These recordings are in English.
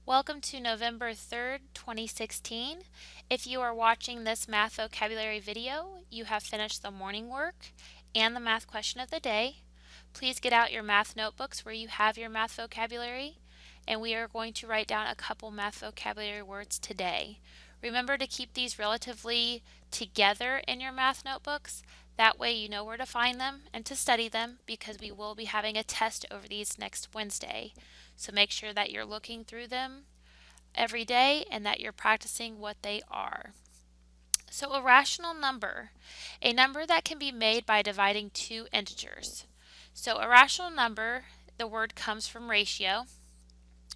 Welcome to November 3rd, 2016. If you are watching this math vocabulary video, you have finished the morning work and the math question of the day. Please get out your math notebooks where you have your math vocabulary, and we are going to write down a couple math vocabulary words today. Remember to keep these relatively together in your math notebooks. That way you know where to find them and to study them, because we will be having a test over these next Wednesday. So make sure that you're looking through them every day and that you're practicing what they are. So a rational number, a number that can be made by dividing two integers. So a rational number, the word comes from ratio.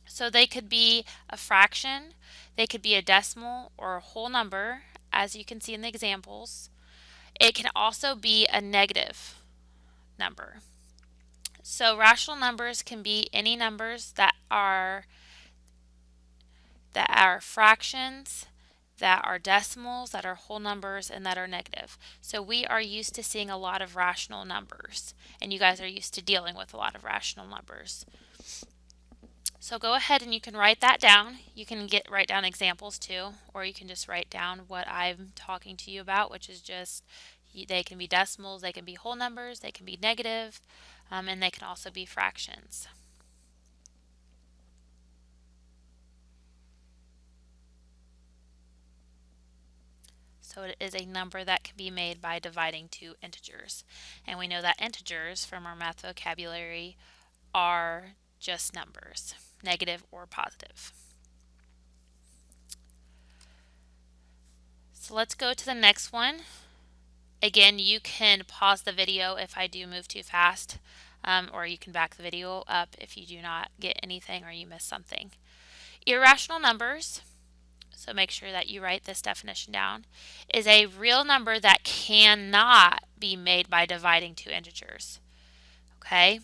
So they could be a fraction, they could be a decimal or a whole number, as you can see in the examples. It can also be a negative number. So rational numbers can be any numbers that are fractions, that are decimals, that are whole numbers, and that are negative. So we are used to seeing a lot of rational numbers, and you guys are used to dealing with a lot of rational numbers. So go ahead and you can write that down. You can write down examples too, or you can just write down what I'm talking to you about, which is just they can be decimals, they can be whole numbers, they can be negative, and they can also be fractions. So it is a number that can be made by dividing two integers. And we know that integers from our math vocabulary are just numbers, negative or positive. So let's go to the next one. Again, you can pause the video if I do move too fast, or you can back the video up if you do not get anything or you miss something. Irrational numbers, so make sure that you write this definition down, is a real number that cannot be made by dividing two integers. Okay?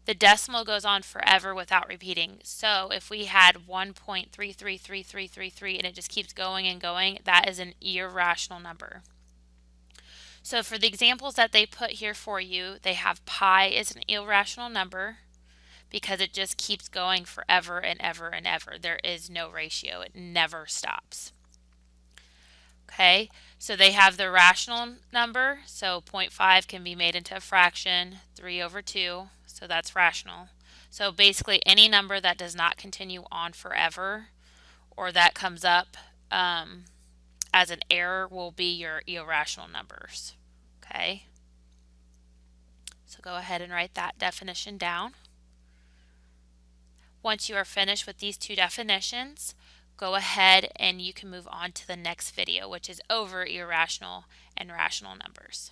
The decimal goes on forever without repeating. So if we had 1.333333 and it just keeps going and going, that is an irrational number. So for the examples that they put here for you, they have pi is an irrational number because it just keeps going forever and ever and ever. There is no ratio. It never stops. Okay, so they have the rational number. So 0.5 can be made into a fraction, 3 over 2. So that's rational. So basically any number that does not continue on forever or that comes up as an error will be your irrational numbers. Okay, so go ahead and write that definition down. Once you are finished with these two definitions, go ahead and you can move on to the next video, which is over irrational and rational numbers.